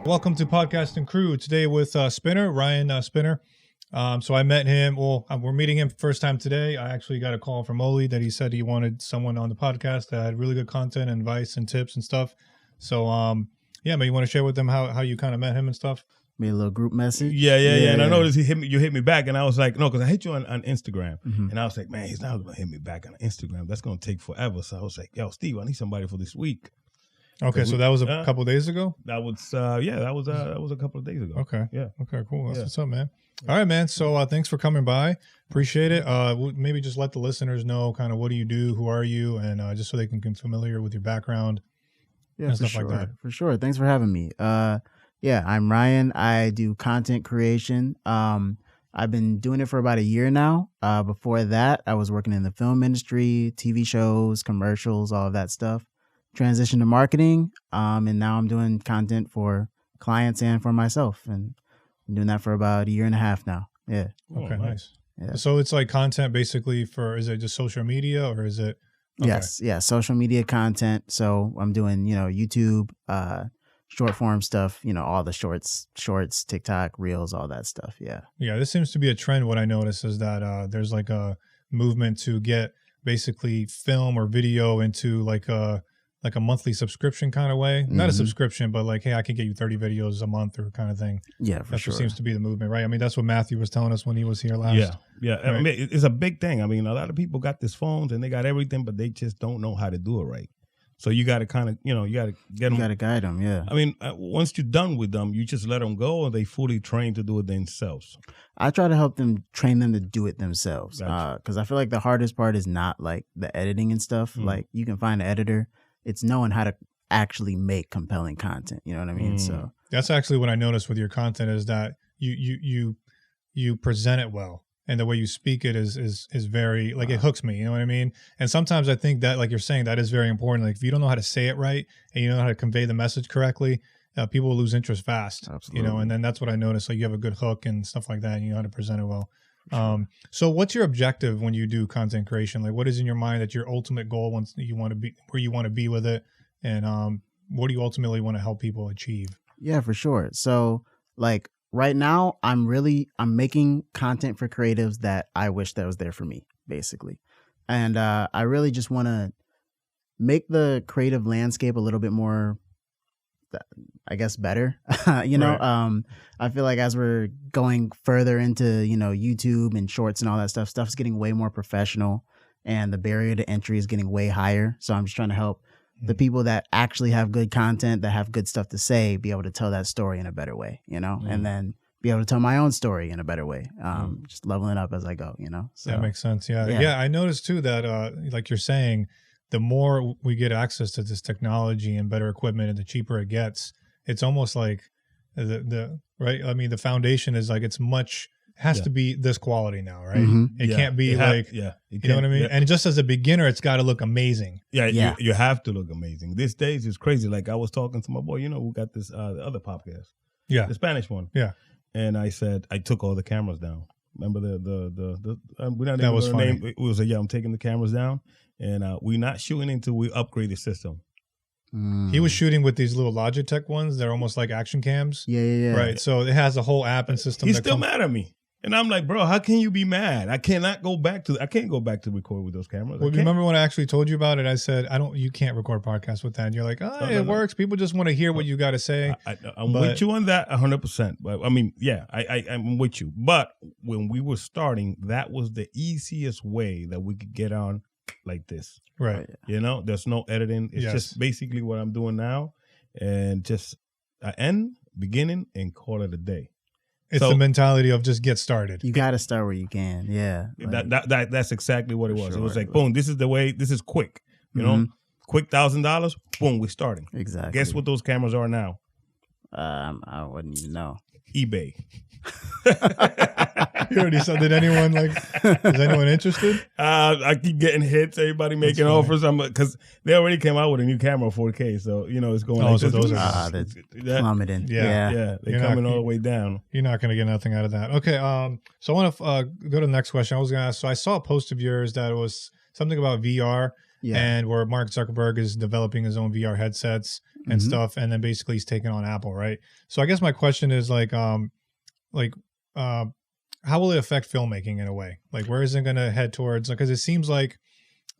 Welcome to Podcast and Crew. Today with Spenner, Ryan Spenner. So I met him. Well, we're meeting him first time today. I actually got a call from Oli that he said he wanted someone on the podcast that had really good content and advice and tips and stuff. So, yeah, man, you want to share with them how you kind of met him and stuff? Made a little group message. Yeah. And I noticed you hit me back, and I was like, no, because I hit you on Instagram, and I was like, man, he's not gonna hit me back on Instagram. That's gonna take forever. So I was like, yo, Steve, I need somebody for this week. Okay, so that was a couple of days ago? That was that was a couple of days ago. Okay. Yeah. Okay, cool. That's what's up, man. All right, man. So thanks for coming by. Appreciate it. Maybe just let the listeners know kind of what do you do, who are you, and just so they can get familiar with your background and stuff like that. For sure. Thanks for having me. Yeah, I'm Ryan. I do content creation. I've been doing it for about a year now. Before that, I was working in the film industry, TV shows, commercials, all of that stuff. Transitioned to marketing, and now I'm doing content for clients and for myself, and I'm doing that for about a year and a half now. Yeah. Okay, nice. Yeah. So it's like content basically is it just social media or is it? Okay. Yes, yeah, social media content. So I'm doing, YouTube, short form stuff, all the shorts, TikTok, Reels, all that stuff. Yeah. Yeah, this seems to be a trend. What I notice is that there's like a movement to get basically film or video into like a monthly subscription kind of way. Not a subscription, but like, hey, I can get you 30 videos a month or kind of thing. Yeah, for sure. That seems to be the movement, right? I mean, that's what Matthew was telling us when he was here last. Yeah. Right? I mean, it's a big thing. I mean, a lot of people got these phones and they got everything, but they just don't know how to do it right. So you got to kind of, you got to get them. You got to guide them, yeah. I mean, once you're done with them, you just let them go and they fully train to do it themselves. I try to help them, train them to do it themselves. Gotcha. Because I feel like the hardest part is not like the editing and stuff. Like you can find an editor. It's knowing how to actually make compelling content. You know what I mean? So that's actually what I noticed with your content is that you present it well. And the way you speak it is very, like, it hooks me, you know what I mean? And sometimes I think that, like you're saying, that is very important. Like, if you don't know how to say it right and you don't know how to convey the message correctly, people will lose interest fast. Absolutely. And then that's what I noticed. Like, you have a good hook and stuff like that, and you know how to present it well. Sure. So what's your objective when you do content creation? Like, what is in your mind that your ultimate goal once you want to be, where you want to be with it? And what do you ultimately want to help people achieve? Yeah, for sure. So, like, right now, I'm making content for creatives that I wish that was there for me, basically. And I really just want to make the creative landscape a little bit more, I guess, better. Right. I feel like as we're going further into, YouTube and shorts and all that stuff's getting way more professional and the barrier to entry is getting way higher. So I'm just trying to help the people that actually have good content, that have good stuff to say, be able to tell that story in a better way, and then be able to tell my own story in a better way. Just leveling up as I go, So, that makes sense. Yeah. I noticed too that, like you're saying, the more we get access to this technology and better equipment and the cheaper it gets, it's almost like the right. I mean, the foundation is like, has to be this quality now, right? It can't be you know what I mean? Yeah. And just as a beginner, it's got to look amazing. Yeah. You have to look amazing. These days is crazy. Like I was talking to my boy, who got this the other podcast. Yeah. The Spanish one. Yeah. And I said, I took all the cameras down. Remember we're not that was funny. Name. It was like, I'm taking the cameras down and we're not shooting until we upgrade the system. He was shooting with these little Logitech ones. They're almost like action cams. Yeah. Right. So it has a whole app and system. He's still mad at me. And I'm like, bro, how can you be mad? I can't go back to record with those cameras. Well, remember when I actually told you about it? I said, you can't record podcasts with that. And you're like, it works. People just want to hear what you got to say. I'm with you on that 100%. But I mean, yeah, I'm with you. But when we were starting, that was the easiest way that we could get on like this. Right. There's no editing. It's just basically what I'm doing now. And just end, beginning, and call it a day. It's the mentality of just get started. You got to start where you can. Yeah. That's exactly what it was. Sure, it was like, boom, this is the way, this is quick. Quick $1,000, boom, we're starting. Exactly. Guess what those cameras are now? I wouldn't even know. eBay. You already said, is anyone interested? I keep getting hits. Everybody making offers. Because they already came out with a new camera, 4K. So, it's going so those are plummeting. Yeah. They're coming all the way down. You're not going to get nothing out of that. Okay. So I want to go to the next question. I was going to ask, so I saw a post of yours that was something about VR. Yeah. and where Mark Zuckerberg is developing his own VR headsets and stuff, and then basically he's taking on Apple, right? So I guess my question is like how will it affect filmmaking in a way? Like, where is it going to head towards? Because it seems like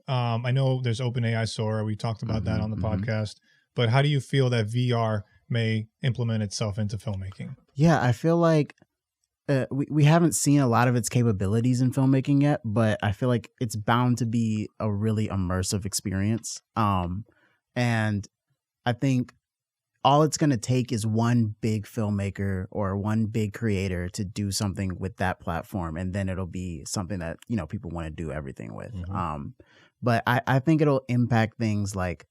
I know there's OpenAI Sora. We talked about that on the podcast. But how do you feel that VR may implement itself into filmmaking? Yeah, I feel like we haven't seen a lot of its capabilities in filmmaking yet, but I feel like it's bound to be a really immersive experience. And I think all it's going to take is one big filmmaker or one big creator to do something with that platform, and then it'll be something that, you know, people want to do everything with. But I think it'll impact things like,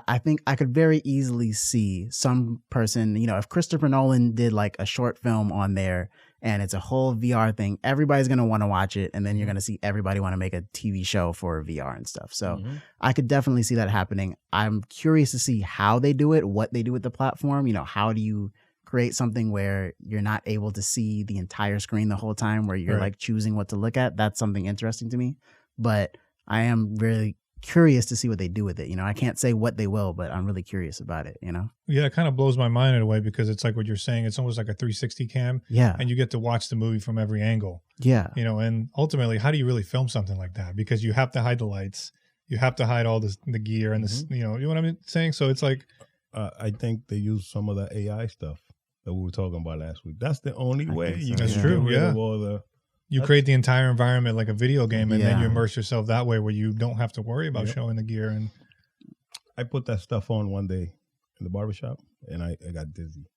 I think I could very easily see some person, you know, if Christopher Nolan did like a short film on there and it's a whole VR thing, everybody's going to want to watch it. And then you're going to see everybody want to make a TV show for VR and stuff. So I could definitely see that happening. I'm curious to see how they do it, what they do with the platform. You know, how do you create something where you're not able to see the entire screen the whole time, where you're like choosing what to look at? That's something interesting to me. But I am really curious to see what they do with it. You know, I can't say what they will, but I'm really curious about it, you know? Yeah, it kind of blows my mind in a way, because it's like what you're saying. It's almost like a 360 cam. Yeah. And you get to watch the movie from every angle. Yeah. You know, and ultimately, how do you really film something like that? Because you have to hide the lights. You have to hide all the gear and this, you know what I'm saying? So it's like, I think they use some of the AI stuff that we were talking about last week. That's the only way you That's can true, get rid yeah. of all the. you create the entire environment like a video game, and then you immerse yourself that way, where you don't have to worry about showing the gear. And I put that stuff on one day in the barbershop, and I got dizzy.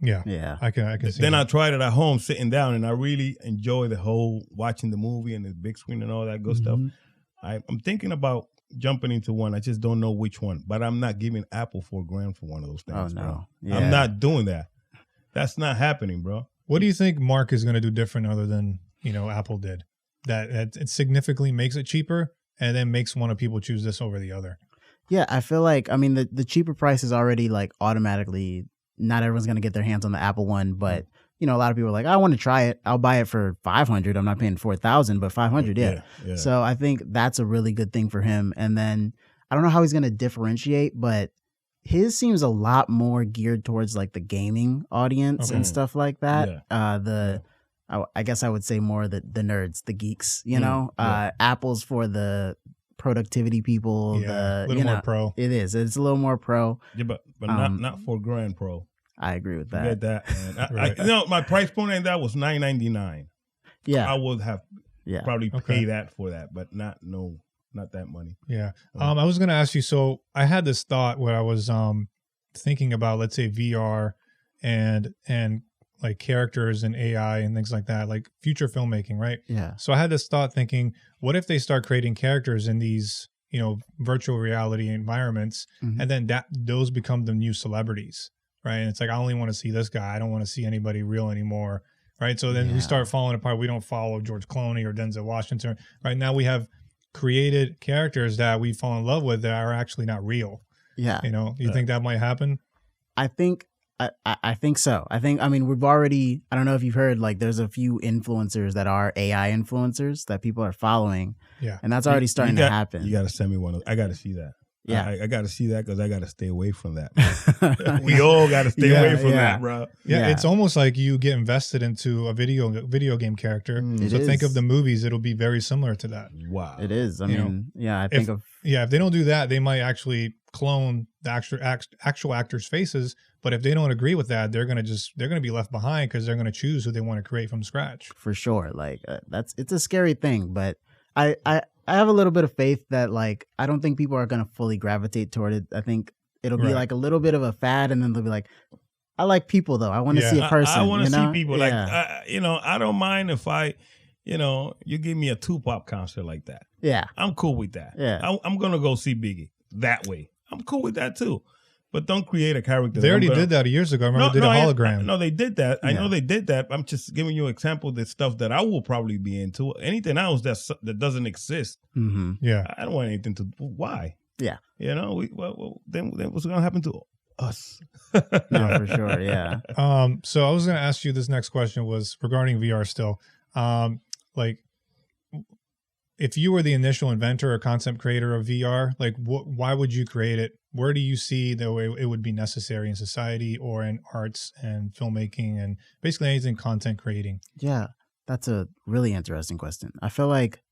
Yeah. I can see Then that. I tried it at home sitting down, and I really enjoy the whole watching the movie and the big screen and all that good stuff. I'm thinking about jumping into one. I just don't know which one, but I'm not giving Apple $4,000 for one of those things. Oh, no. Bro. Yeah. I'm not doing that. That's not happening, bro. What do you think Mark is going to do different other than, you know, Apple did? That it significantly makes it cheaper and then makes one of people choose this over the other? Yeah, I feel like, I mean, the cheaper price is already like automatically, not everyone's going to get their hands on the Apple one, but you know, a lot of people are like, I want to try it. I'll buy it for $500. I'm not paying $4,000, but $500, yeah. So I think that's a really good thing for him. And then I don't know how he's going to differentiate, but his seems a lot more geared towards like the gaming audience and stuff like that. I guess I would say more the nerds, the geeks, you know. Apple's for the productivity people. A little more pro. It is. It's a little more pro. Yeah, but not $4,000 pro. I agree with that. Get that, man. You know, my price point on that was $999. Yeah, I would have probably pay that for that, but not that money. Yeah. I was going to ask you, so I had this thought where I was thinking about, let's say, VR and like characters and AI and things like that, like future filmmaking, right? Yeah. So I had this thought thinking, what if they start creating characters in these, you know, virtual reality environments, and then those become the new celebrities, right? And it's like, I only want to see this guy. I don't want to see anybody real anymore, right? So then we start falling apart. We don't follow George Clooney or Denzel Washington. Right now we have created characters that we fall in love with that are actually not real. Yeah. You know, you think that might happen? I think so. I mean, we've already, I don't know if you've heard, like there's a few influencers that are AI influencers that people are following. Yeah. And that's already starting to happen. You got to send me one of I got to see that. Yeah. I got to see that because I got to stay away from that. We all got to stay away from that, bro. Yeah, it's almost like you get invested into a video game character. So think of the movies; it'll be very similar to that. Wow, it is. I mean, if they don't do that, they might actually clone the actual actors' faces. But if they don't agree with that, they're gonna be left behind because they're gonna choose who they want to create from scratch. For sure, like it's a scary thing, but I have a little bit of faith that, like, I don't think people are going to fully gravitate toward it. I think it'll be like a little bit of a fad, and then they'll be like, I like people, though. I want to see a person. I want to see people. Like, you know, I don't mind if you give me a Tupac concert like that. Yeah. I'm cool with that. Yeah. I'm going to go see Biggie that way. I'm cool with that, too. But don't create a character. They already did that years ago. I remember they did a hologram. No, they did that. I know they did that. I'm just giving you an example of the stuff that I will probably be into. Anything else that doesn't exist. Yeah. I don't want anything to. Why? Yeah. You know, then what's going to happen to us? No, for sure. Yeah. So I was going to ask you, this next question was regarding VR still. Like, if you were the initial inventor or concept creator of VR, like why would you create it? Where do you see the way it would be necessary in society or in arts and filmmaking and basically anything content creating? Yeah, that's a really interesting question. I feel like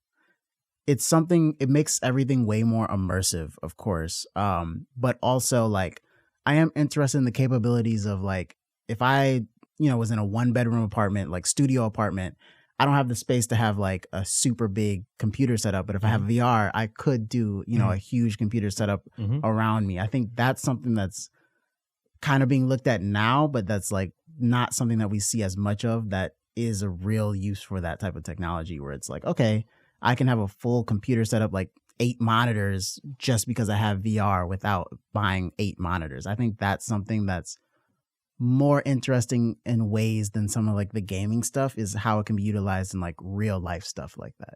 it's something, it makes everything way more immersive, of course. But also like I am interested in the capabilities of like if I, was in a 1-bedroom apartment, like studio apartment, I don't have the space to have like a super big computer setup, but if I have VR, I could do, a huge computer setup around me. I think that's something that's kind of being looked at now, but that's like not something that we see as much of. That is a real use for that type of technology where it's like, okay, I can have a full computer setup, like 8 monitors just because I have VR without buying 8 monitors. I think that's something that's more interesting in ways than some of like the gaming stuff, is how it can be utilized in like real life stuff like that.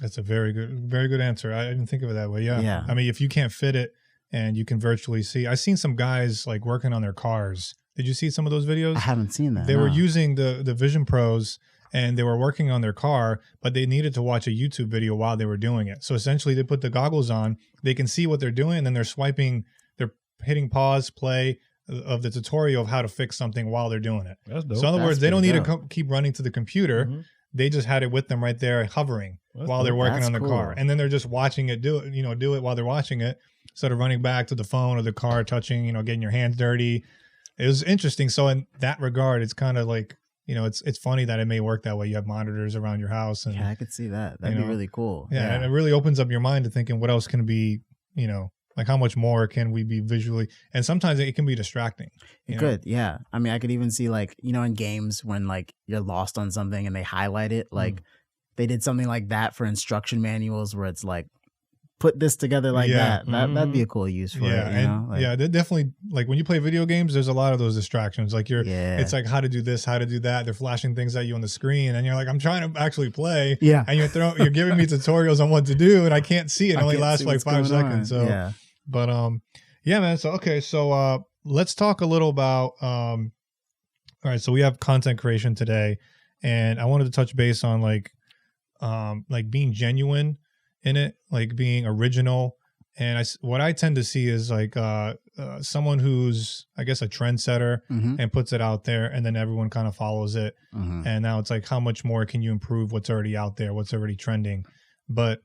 That's a very good answer. I didn't think of it that way. Yeah. I mean, if you can't fit it and you can virtually see, I've seen some guys like working on their cars. Did you see some of those videos? I haven't seen that. They were using the Vision Pros and they were working on their car, but they needed to watch a YouTube video while they were doing it. So essentially they put the goggles on, they can see what they're doing, and then they're hitting pause, play of the tutorial of how to fix something while they're doing it. That's dope. So in other words, they don't need dope. to keep running to the computer. They just had it with them right there hovering while they're working on the car. And then they're just watching it do it while they're watching it instead of running back to the phone or the car, touching, getting your hands dirty. It was interesting. So in that regard, it's kind of like, it's funny that it may work that way. You have monitors around your house. And, yeah, I could see that. That'd be really cool. Yeah, and it really opens up your mind to thinking what else can be, like how much more can we be visually, and sometimes it can be distracting. It could, yeah. I mean, I could even see like, in games when like you're lost on something and they highlight it, like they did something like that for instruction manuals where it's like, put this together like that. That'd be a cool use for it. They definitely, like when you play video games, there's a lot of those distractions. Like it's like how to do this, how to do that. They're flashing things at you on the screen, and you're like, I'm trying to actually play. Yeah, and you're giving me tutorials on what to do, and I can't see it. It only lasts like 5 seconds. So yeah. But yeah, man. So okay, so let's talk a little about all right. So we have content creation today, and I wanted to touch base on like being genuine in it, like being original. And what I tend to see is like someone who's, I guess, a trendsetter and puts it out there, and then everyone kind of follows it. And now it's like, how much more can you improve what's already out there, what's already trending? But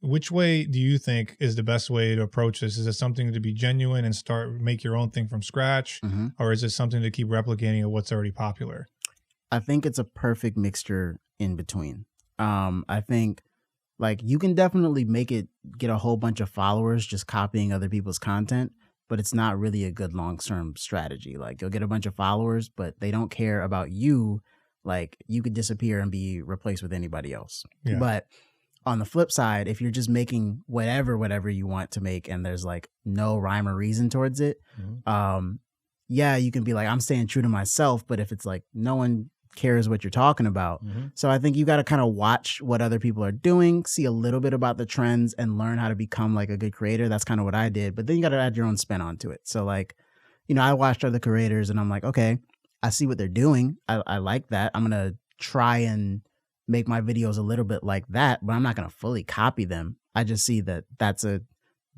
which way do you think is the best way to approach this? Is it something to be genuine and make your own thing from scratch, or is it something to keep replicating of what's already popular? I think it's a perfect mixture in between. I think like you can definitely get a whole bunch of followers just copying other people's content, but it's not really a good long-term strategy. Like you'll get a bunch of followers, but they don't care about you. Like you could disappear and be replaced with anybody else. Yeah. But on the flip side, if you're just making whatever you want to make and there's like no rhyme or reason towards it, yeah, you can be like, I'm staying true to myself. But if it's like no one cares what you're talking about. So I think you got to kind of watch what other people are doing, see a little bit about the trends, and learn how to become like a good creator. That's kind of what I did. But then you got to add your own spin onto it. So like, I watched other creators and I'm like, okay, I see what they're doing. I like that. I'm going to try and make my videos a little bit like that, but I'm not going to fully copy them. I just see that that's a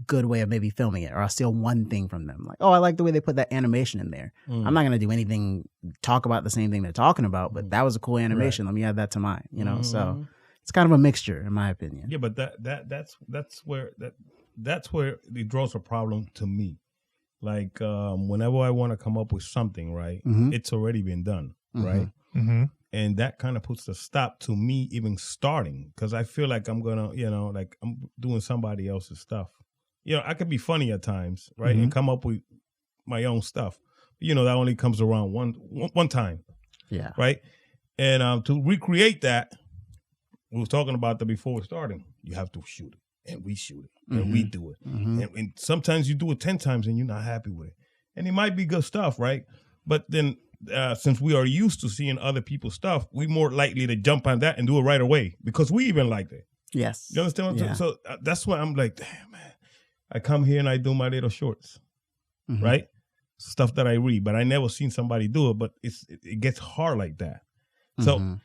good way of maybe filming it, or I'll steal one thing from them. Like, oh, I like the way they put that animation in there. I'm not going to do anything, talk about the same thing they're talking about, but that was a cool animation. Let me add that to mine, So it's kind of a mixture in my opinion. Yeah, but that's where it draws a problem to me. Like whenever I want to come up with something, right, it's already been done, right? And that kind of puts a stop to me even starting, because I feel like I'm gonna, like I'm doing somebody else's stuff. I could be funny at times, right, and come up with my own stuff. That only comes around one time. Yeah. Right. And to recreate that, we were talking about that before starting. You have to shoot it and reshoot it and redo it. And sometimes you do it 10 times and you're not happy with it. And it might be good stuff, right? But then since we are used to seeing other people's stuff, we're more likely to jump on that and do it right away because we even like it. Yes. You understand what I'm saying? So that's why I'm like, damn, man. I come here and I do my little shorts, right? Stuff that I read, but I never seen somebody do it, but it gets hard like that. So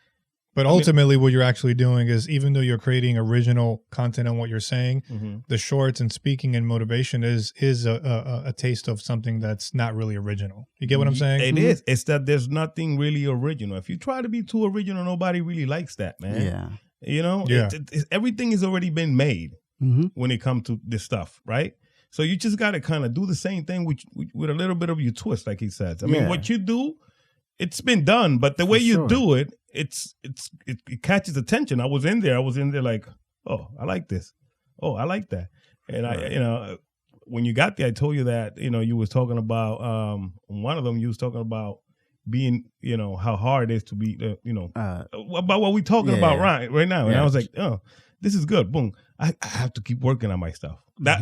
But ultimately, what you're actually doing is, even though you're creating original content on what you're saying, the shorts and speaking and motivation is a taste of something that's not really original. You get what I'm saying? It is. It's that there's nothing really original. If you try to be too original, nobody really likes that, man. Yeah. You know, everything has already been made when it comes to this stuff, right? So you just got to kind of do the same thing with a little bit of your twist, like he says. I mean, what you do, it's been done, but the way you do it, it catches attention. I was in there like, oh, I like this. Oh, I like that. And I, when you got there, I told you that, you was talking about, one of them, you was talking about being, how hard it is to be, about what we're talking about right now. And I was like, oh, this is good. Boom. I have to keep working on my stuff. That,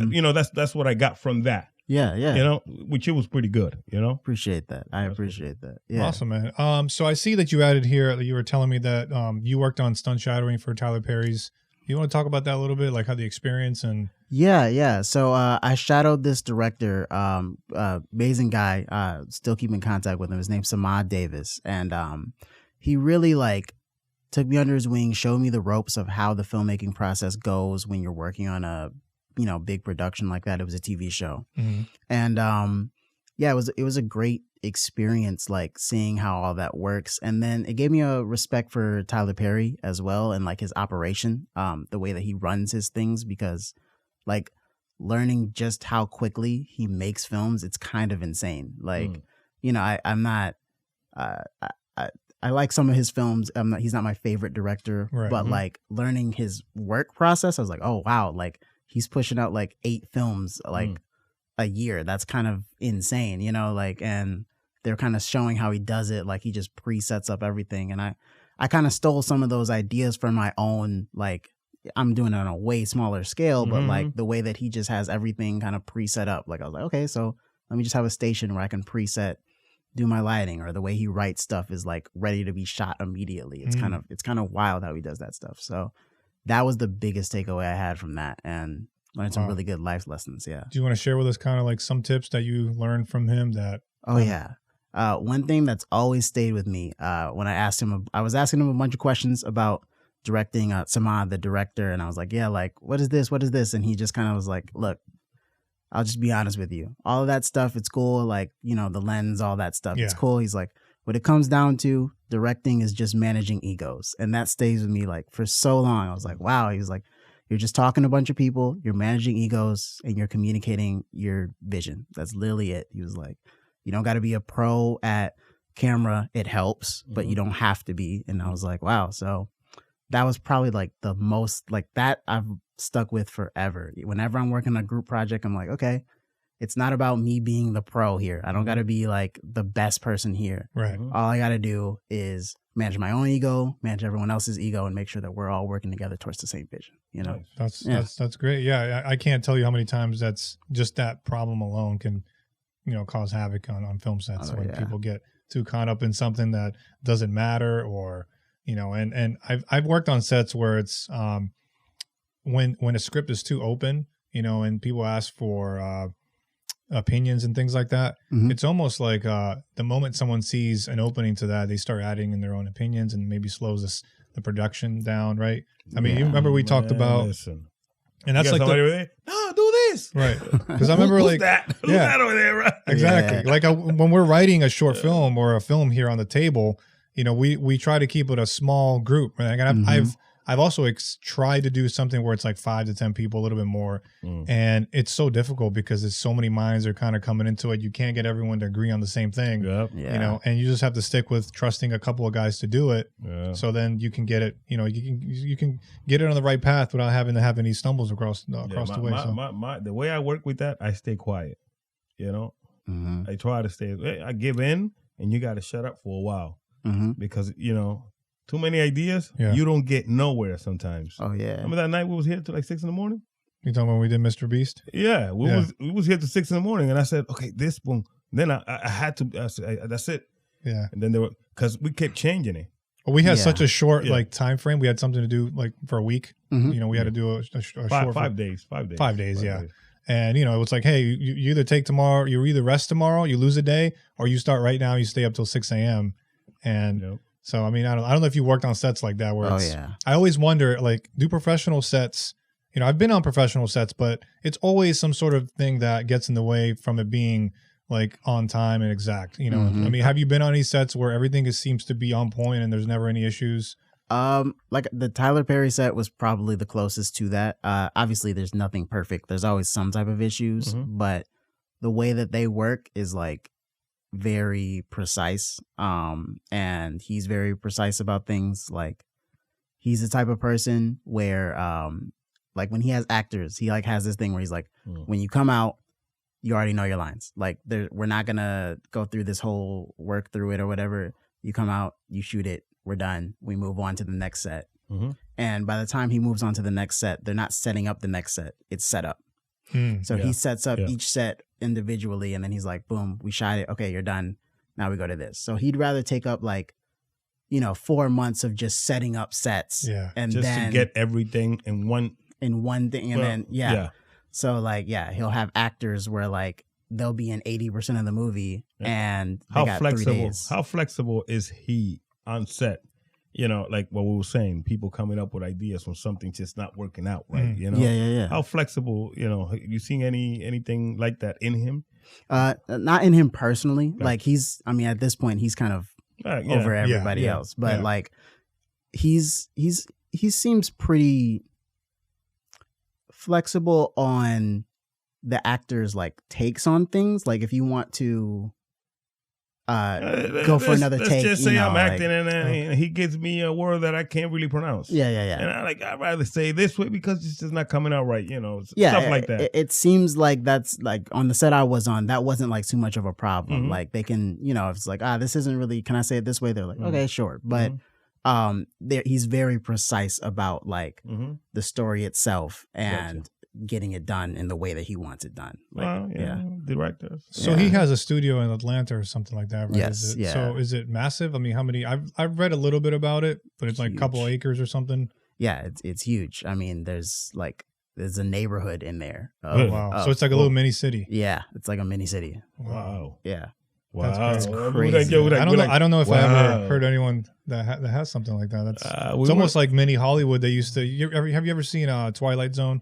that's what I got from that. Yeah. Which it was pretty good, Appreciate that. I appreciate that. Yeah. Awesome, man. So I see that you added here, you were telling me that you worked on stunt shadowing for Tyler Perry's. You want to talk about that a little bit, like how the experience and... Yeah. So I shadowed this director, amazing guy, still keep in contact with him. His name's Samad Davis. And he really took me under his wing, showed me the ropes of how the filmmaking process goes when you're working on a big production like that. It was a TV show. And it was a great experience, seeing how all that works. And then it gave me a respect for Tyler Perry as well, and his operation, the way that he runs his things, because learning just how quickly he makes films, it's kind of insane. I'm not I like some of his films. He's not my favorite director, but learning his work process, I was like, oh wow, he's pushing out 8 films a year. That's kind of insane, and they're kind of showing how he does it. He just presets up everything. And I kind of stole some of those ideas from my own, I'm doing it on a way smaller scale, but the way that he just has everything kind of preset up. I was like, okay, so let me just have a station where I can preset, do my lighting, or the way he writes stuff is ready to be shot immediately. It's kind of wild how he does that stuff. So that was the biggest takeaway I had from that, and learned some really good life lessons. Yeah. Do you want to share with us kind of some tips that you learned from him that? Oh yeah. One thing that's always stayed with me, when I was asking him a bunch of questions about directing Samad, the director, and I was like, yeah, what is this? What is this? And he just kind of was like, look, I'll just be honest with you. All of that stuff, it's cool. The lens, all that stuff, it's cool. He's like, what it comes down to, directing is just managing egos. And that stays with me for so long. I was like, wow. He was like, you're just talking to a bunch of people, you're managing egos, and you're communicating your vision. That's literally it. He was like, you don't got to be a pro at camera. It helps, but you don't have to be. And I was like, wow. So that was probably the most that I've stuck with forever. Whenever I'm working on a group project, I'm like, okay, it's not about me being the pro here. I don't got to be the best person here. Right. All I got to do is manage my own ego, manage everyone else's ego, and make sure that we're all working together towards the same vision. That's great. Yeah. I can't tell you how many times that's just that problem alone can, cause havoc on film sets when people get too caught up in something that doesn't matter, or, and I've worked on sets where it's, when a script is too open, and people ask for opinions and things like that, it's almost like the moment someone sees an opening to that, they start adding in their own opinions, and maybe slows the production down, right? I mean, you remember we talked about, and that's no, do this, right? Because I remember Who's that over there, right? Exactly. When we're writing a short film or a film here on the table, we try to keep it a small group, right? And I've also tried to do something where it's 5 to 10 people, a little bit more. And it's so difficult because there's so many minds are kind of coming into it. You can't get everyone to agree on the same thing, and you just have to stick with trusting a couple of guys to do it. So then you can get it, you can get it on the right path without having to have any stumbles across the way. The way I work with that, I stay quiet, I try to stay, I give in, and you got to shut up for a while because, too many ideas, you don't get nowhere sometimes. Oh yeah. Remember that night we was here till 6 a.m? You talking when we did Mr. Beast? Yeah, we was here till 6 a.m, and I said, okay, this boom. Then I had to. That's it. Yeah. And then because we kept changing it. Well, we had such a short time frame. We had something to do for a week. We had to do a short 5 days. 5 days. 5 days. Yeah. And it was like, hey, you either take tomorrow, you either rest tomorrow, you lose a day, or you start right now, you stay up till 6 a.m. And So, I mean, I don't know if you worked on sets like that where Oh it's, yeah. I always wonder, like, do professional sets, I've been on professional sets, but it's always some sort of thing that gets in the way from it being like on time and exact, I Mhm. mean, have you been on any sets where everything seems to be on point and there's never any issues? Like the Tyler Perry set was probably the closest to that. Obviously there's nothing perfect. There's always some type of issues, but the way that they work is like very precise. And he's very precise about things. Like he's the type of person where like when he has actors, he like has this thing where he's like, when you come out, you already know your lines. Like we're not gonna go through this whole work through it or whatever. You come out, you shoot it, we're done. We move on to the next set. And by the time he moves on to the next set, they're not setting up the next set. It's set up. So he sets up each set individually, and then he's like, boom, we shot it. Okay, you're done. Now we go to this. So he'd rather take up like, 4 months of just setting up sets. And just then to get everything in one thing. And then, So like, he'll have actors where like they'll be in 80% of the movie and they got 3 days. How flexible is he on set? Like what we were saying, people coming up with ideas when something's just not working out, right? Yeah. How flexible, you seen anything like that in him? Not in him personally. Like at this point he's kind of over everybody else. But like he seems pretty flexible on the actors like takes on things. Like if you want to go for another take. Let's just say I'm acting and he gives me a word that I can't really pronounce. Yeah. And I'd rather say this way because it's just not coming out right, stuff like that. It seems like that's like on the set I was on, that wasn't like too much of a problem. Like they can, if it's like, this isn't really, can I say it this way? They're like, okay, sure. But he's very precise about like the story itself and getting it done in the way that he wants it done. Like, directors. So he has a studio in Atlanta or something like that, right? Yes. So is it massive? I mean, how many? I've read a little bit about it, but it's like a couple acres or something. Yeah, it's huge. I mean, there's a neighborhood in there. Wow. So it's like a little mini city. Yeah, it's like a mini city. Wow. Yeah. Wow. That's crazy. I don't know if I ever heard anyone that has something like that. It's almost like mini Hollywood. They used to. Have you ever seen Twilight Zone?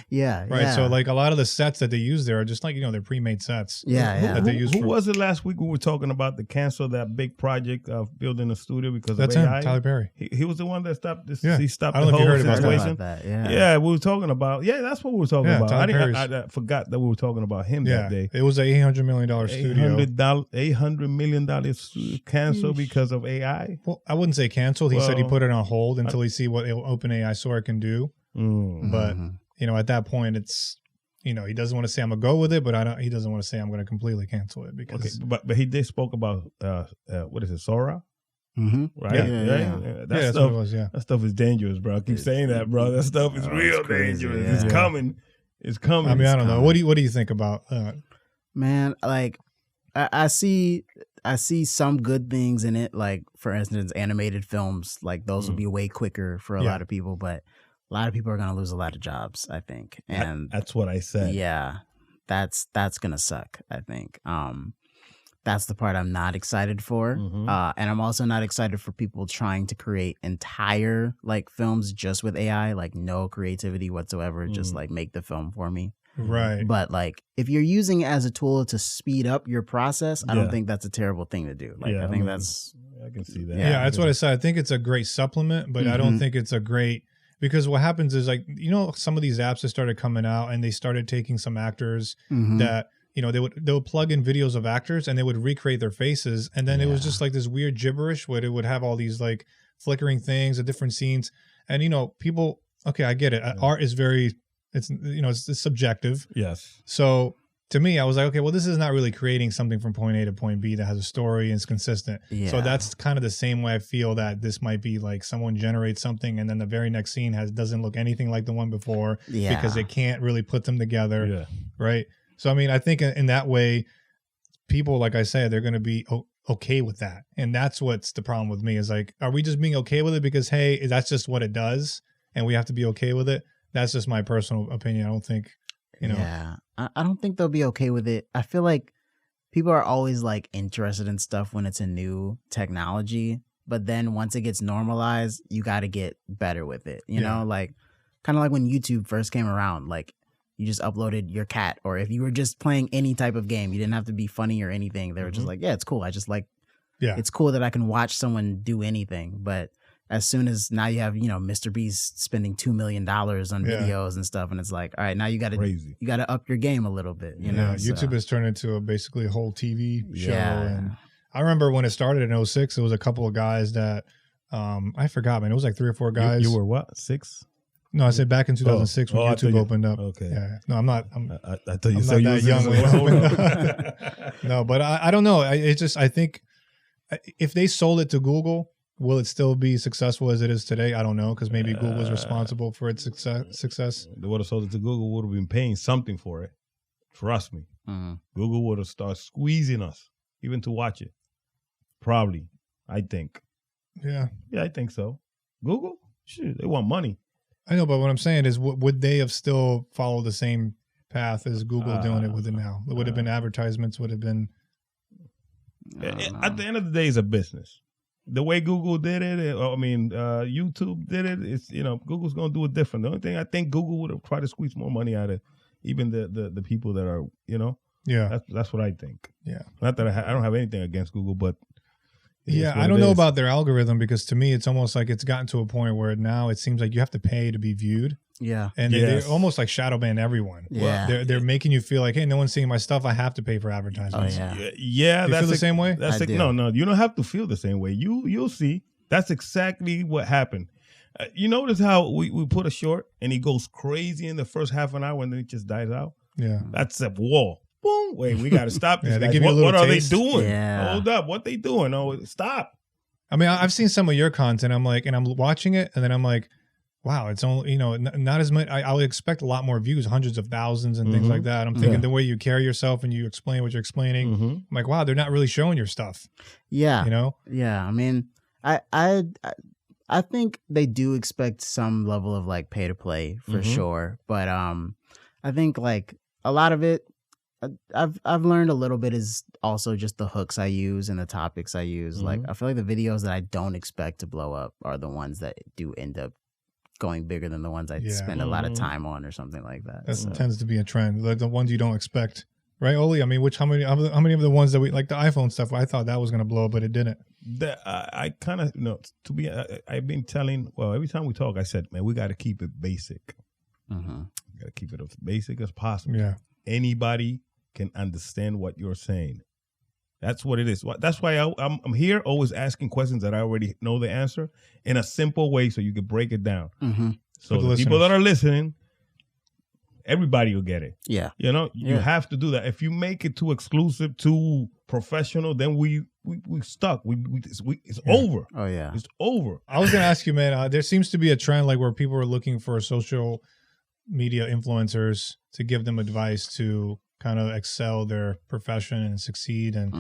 Yeah. Right. Yeah. So like a lot of the sets that they use there are just like, they're pre-made sets. Yeah. That they use. Who was it last week we were talking about the cancel that big project of building a studio because that's of AI? him, Tyler Perry. He was the one that stopped this. Yeah. He stopped I don't the know if whole you heard situation. About that. Yeah, we were talking about. Yeah, that's what we were talking about. I forgot that we were talking about him that day. It was an $800 million studio. $800 million canceled because of AI. Well, I wouldn't say canceled. He said he put it on hold until he see what OpenAI Sora can do. But at that point, it's he doesn't want to say I'm gonna go with it, but he doesn't want to say I'm gonna completely cancel it because. Okay, but he did spoke about what is it, Sora? Right? Yeah. That's what it was. Yeah, that stuff is dangerous, bro. I keep saying that, bro. That stuff is real dangerous. Yeah. It's coming. It's coming. I mean, I don't know. What do you think about? Man, like I see some good things in it. Like for instance, animated films, like those will be way quicker for a lot of people, but a lot of people are going to lose a lot of jobs, I think. And that's what I said. Yeah, that's going to suck, I think. That's the part I'm not excited for. And I'm also not excited for people trying to create entire like films just with AI, like no creativity whatsoever, just like make the film for me. Right. But like if you're using it as a tool to speed up your process, I don't think that's a terrible thing to do. Like I think that's I can see that. Yeah, that's what I said. I think it's a great supplement, but I don't think it's a great. Because what happens is like, some of these apps that started coming out and they started taking some actors that, they would plug in videos of actors and they would recreate their faces. And then it was just like this weird gibberish where it would have all these like flickering things at different scenes. And, people, okay, I get it. Art is it's subjective. Yes. So to me, I was like, okay, well, this is not really creating something from point A to point B that has a story and is consistent. Yeah. So that's kind of the same way I feel that this might be like someone generates something and then the very next scene doesn't look anything like the one before because it can't really put them together. Yeah. Right. So, I mean, I think in that way, people, like I said, they're going to be okay with that. And that's what's the problem with me is like, are we just being okay with it because, hey, that's just what it does and we have to be okay with it? That's just my personal opinion. I don't think, Yeah, I don't think they'll be okay with it. I feel like people are always like interested in stuff when it's a new technology, but then once it gets normalized, you got to get better with it. You know, like kind of like when YouTube first came around, like you just uploaded your cat, or if you were just playing any type of game, you didn't have to be funny or anything. They were just like, yeah, it's cool. I just like, it's cool that I can watch someone do anything. But as soon as now you have, you know, Mr. Beast spending $2 million on videos and stuff, and it's like, all right, now you got to up your game a I you know. YouTube has turned into basically a whole TV show. And I remember when it started in 2006, it was a couple of guys that I forgot, man. It was like 3 or 4 guys. You were what, 6? No, I said back in 2006 when YouTube opened up. Okay. Yeah. No, I'm not. I thought you said that young when it opened up. No, but I don't know. I think if they sold it to Google, will it still be successful as it is today? I don't know, because maybe Google is responsible for its success. They would have sold it to Google, would have been paying something for it. Trust me. Google would have started squeezing us even to watch it. Probably, I think. Yeah. Yeah, I think so. Google? Shit, they want money. I know, but what I'm saying is, would they have still followed the same path as Google doing it with it now? It would have been advertisements, would have been... At the end of the day, it's a business. The way Google did it, YouTube did it, it's, you know, Google's going to do it different. The only thing I think Google would have tried to squeeze more money out of even the people that are, you know? Yeah. That's what I think. Yeah. Not that I don't have anything against Google, but... Yeah, I don't know about their algorithm, because to me, it's almost like it's gotten to a point where now it seems like you have to pay to be viewed. Yeah. And they almost like shadow ban everyone. Yeah. They're making you feel like, hey, no one's seeing my stuff. I have to pay for advertisements. Oh, yeah. Yeah. You feel the same way? No, you don't have to feel the same way. You'll see. That's exactly what happened. You notice how we put a short and he goes crazy in the first half an hour and then it just dies out? Yeah. That's a wall. Boom. Wait, we got to stop this. They give you a little what are they taste. doing? Yeah. Hold up. What they doing? Oh, stop. I mean, I've seen some of your content. I'm like, and I'm watching it, and then I'm like, wow, it's only, you know, not as much. I would expect a lot more views, hundreds of thousands and things like that. I'm thinking the way you carry yourself and you explain what you're explaining, I'm like, wow, they're not really showing your stuff. Yeah. You know? Yeah. I mean, I think they do expect some level of like pay to play for sure. But I think like a lot of it, I've learned a little bit is also just the hooks I use and the topics I use. Like I feel like the videos that I don't expect to blow up are the ones that do end up going bigger than the ones I spend a lot of time on or something like that. That tends to be a trend. Like the ones you don't expect, right, Oli? I mean, how many of the ones that we like the iPhone stuff? I thought that was going to blow up, but it didn't. I kind of I've been telling. Well, every time we talk, I said, man, we got to keep it basic. We got to keep it as basic as possible. Yeah. Anybody can understand what you're saying. That's what it is. That's why I'm here always asking questions that I already know the answer in a simple way so you can break it down. So the people that are listening, everybody will get it. Yeah. You know, you have to do that. If you make it too exclusive, too professional, then we stuck. It's over. Oh, yeah. It's over. I was going to ask you, man, there seems to be a trend like where people are looking for social media influencers to give them advice to kind of excel their profession and succeed. And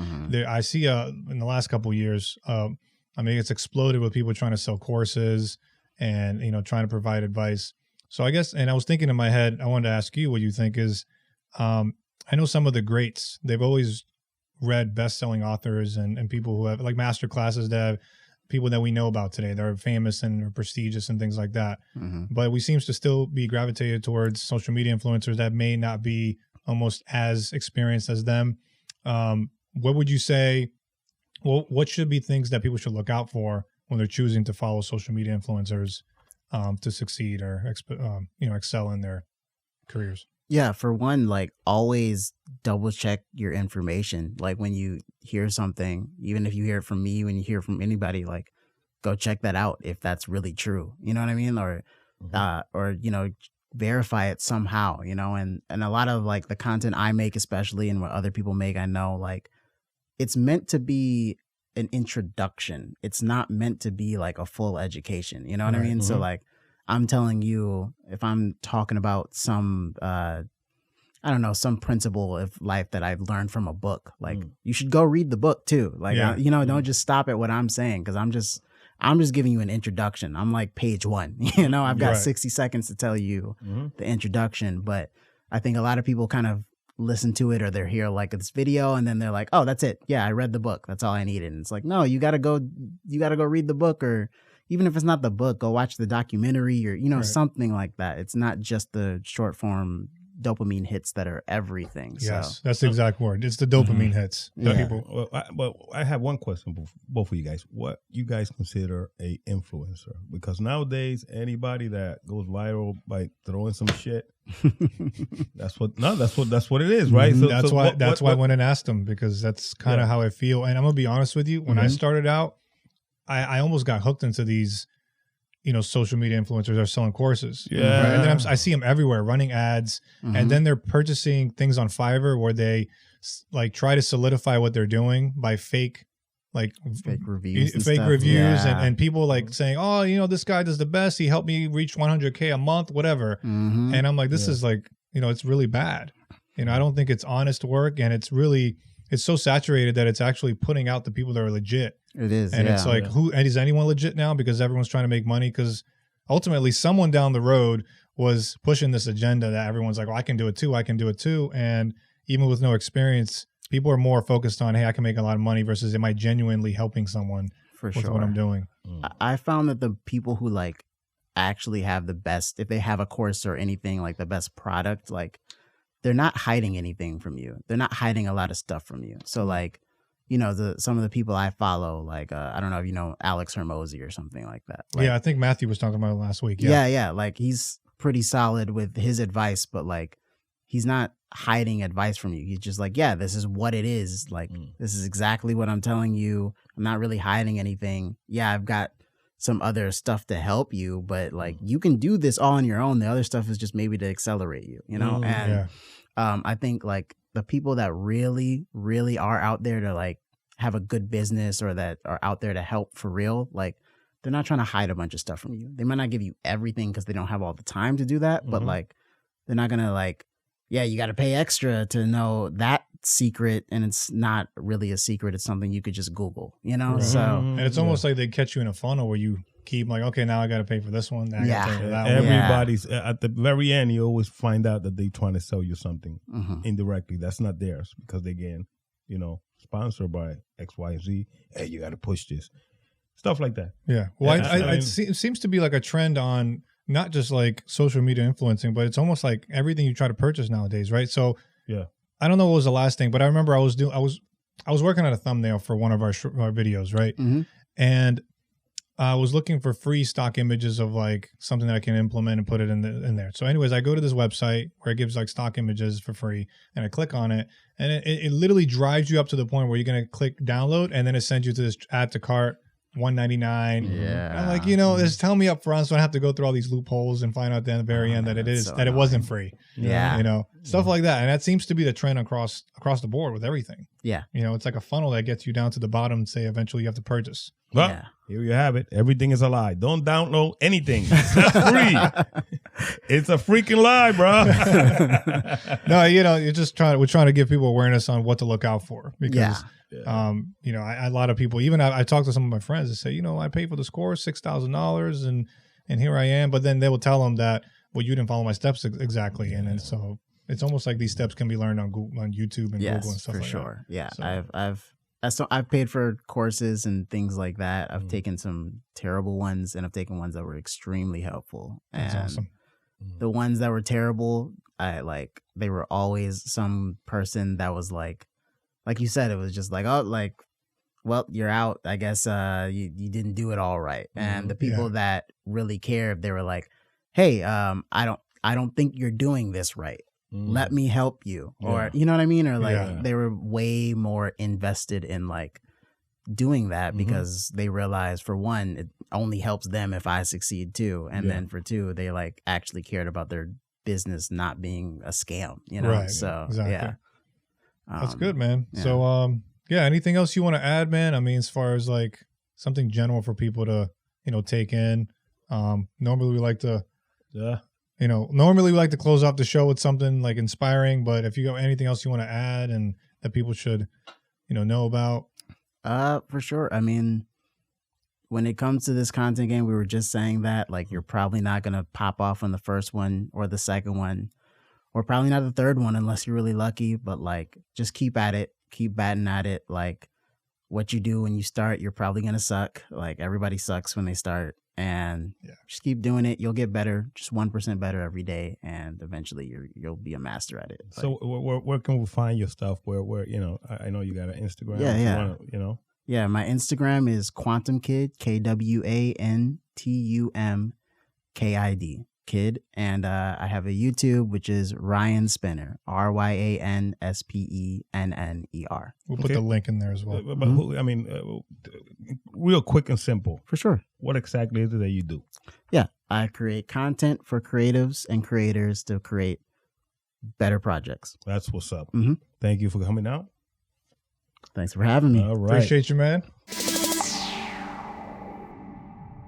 I see in the last couple of years, I mean, it's exploded with people trying to sell courses and, you know, trying to provide advice. So I guess, and I was thinking in my head, I wanted to ask you what you think is, I know some of the greats, they've always read best-selling authors and people who have like master classes that have people that we know about today that are famous and are prestigious and things like that. But we seems to still be gravitated towards social media influencers that may not be almost as experienced as them. What would you say? Well, what should be things that people should look out for when they're choosing to follow social media influencers to succeed or excel in their careers? Yeah, for one, like always double check your information. Like when you hear something, even if you hear it from me, when you hear it from anybody, like go check that out if that's really true. You know what I mean? Or you know, verify it somehow, you know, and a lot of like the content I make, especially, and what other people make, I know like it's meant to be an introduction. It's not meant to be like a full education. You know what I mean? So like I'm telling you, if I'm talking about some, I don't know, some principle of life that I've learned from a book, like you should go read the book too. Like, you know, don't just stop at what I'm saying. Cause I'm just giving you an introduction. I'm like page 1, you know, I've got 60 seconds to tell you the introduction, but I think a lot of people kind of listen to it or they're here like this video and then they're like, oh, that's it. Yeah, I read the book. That's all I needed. And it's like, no, you gotta go read the book, or even if it's not the book, go watch the documentary or, Right. something like that. It's not just the short form dopamine hits that are everything. Yes, So that's the exact word. It's the dopamine hits. that Yeah. People, But I have one question for both of you guys. What you guys consider a influencer? Because nowadays, anybody that goes viral by throwing some shit, that's what it is, right? Mhm. that's why I went and asked them, because that's kind of how I feel. And I'm gonna be honest with you. When I started out, I almost got hooked into these, social media influencers are selling courses. Yeah. Right? And then I see them everywhere running ads, and then they're purchasing things on Fiverr where they like try to solidify what they're doing by fake reviews, and fake stuff. reviews, Yeah. and people like saying, oh, this guy does the best. He helped me reach 100K a month, whatever. Mhm. And I'm like, this is like, it's really bad. I don't think it's honest work, and it's so saturated that it's actually putting out the people that are legit. It is, And it's like, and is anyone legit now? Because everyone's trying to make money. Because ultimately, someone down the road was pushing this agenda that everyone's like, well, I can do it too. And even with no experience, people are more focused on, hey, I can make a lot of money versus am I genuinely helping someone for with sure. what I'm doing? I found that the people who like actually have the best, if they have a course or anything, like the best product, like they're not hiding anything from you. They're not hiding a lot of stuff from you. So like, some of the people I follow, like, I don't know if you know Alex Hermosi or something like that. Like, Yeah, I think Matthew was talking about it last week. Yeah. Like he's pretty solid with his advice, but like he's not hiding advice from you. He's just like, yeah, this is what it is. Like, this is exactly what I'm telling you. I'm not really hiding anything. Yeah, I've got some other stuff to help you, but like you can do this all on your own. The other stuff is just maybe to accelerate you, And I think like the people that really, really are out there to like have a good business or that are out there to help for real, like they're not trying to hide a bunch of stuff from you. They might not give you everything because they don't have all the time to do that, but like they're not gonna like, yeah, you got to pay extra to know that secret, and it's not really a secret. It's something you could just Google, Right. So And it's almost like they catch you in a funnel where you keep like, okay, now I got to pay for this one. Now I gotta pay for that one. Everybody's at the very end. You always find out that they're trying to sell you something indirectly that's not theirs because they getting, sponsored by X, Y, Z. Hey, you got to push this stuff like that. Yeah. Well, it seems to be like a trend on not just like social media influencing, but it's almost like everything you try to purchase nowadays, right? So yeah, I don't know what was the last thing, but I remember I was working on a thumbnail for one of our videos, right? And I was looking for free stock images of like something that I can implement and put it in there. So anyways, I go to this website where it gives like stock images for free, and I click on it, and it literally drives you up to the point where you're going to click download, and then it sends you to this add to cart, $199. Yeah. And I'm like, just tell me up front so I don't have to go through all these loopholes and find out at the very end that it wasn't free. Yeah. Stuff like that. And that seems to be the trend across the board with everything. Yeah. It's like a funnel that gets you down to the bottom, say eventually you have to purchase. Well, here you have it. Everything is a lie. Don't download anything. It's not free. It's a freaking lie, bro. No, we're trying to give people awareness on what to look out for, because a lot of people, even I talked to some of my friends that say, I paid for this course $6,000 and here I am, but then they will tell them that, well, you didn't follow my steps exactly, and then so it's almost like these steps can be learned on Google, on YouTube and Google and stuff like that. For sure. Yeah, So. I've paid for courses and things like that. I've taken some terrible ones, and I've taken ones that were extremely helpful. That's and awesome. The ones that were terrible, they were always some person that was like you said, it was just like, oh, like, well, you're out. I guess you didn't do it all right. And the people that really cared, they were like, hey, I don't think you're doing this right. Let me help you, or you know what I mean, or like they were way more invested in like doing that because they realized, for one, it only helps them if I succeed too, and then for two, they like actually cared about their business not being a scam, Right. So exactly. That's good, man. So anything else you want to add, man? I mean, as far as like something general for people to take in. Normally we like to normally we like to close off the show with something like inspiring, but if you got anything else you want to add and that people should, know about. For sure. I mean, when it comes to this content game, we were just saying that like you're probably not going to pop off on the first one or the second one or probably not the third one unless you're really lucky. But like, just keep at it, keep batting at it. Like, what you do when you start, you're probably gonna suck. Like, everybody sucks when they start, and just keep doing it. You'll get better, just 1% better every day, and eventually you'll be a master at it. But, so where can we find your stuff? Where you know, I know you got an Instagram. Yeah, if yeah. You wanna, you know. Yeah, my Instagram is Quantum Kid, KWANTUMKID, Kid, and I have a YouTube which is Ryan Spenner, RYANSPENNER. We'll put the link in there as well. But I mean, real quick and simple. For sure. What exactly is it that you do? Yeah, I create content for creatives and creators to create better projects. That's what's up. Mm-hmm. Thank you for coming out. Thanks for having me. All right. Appreciate you, man.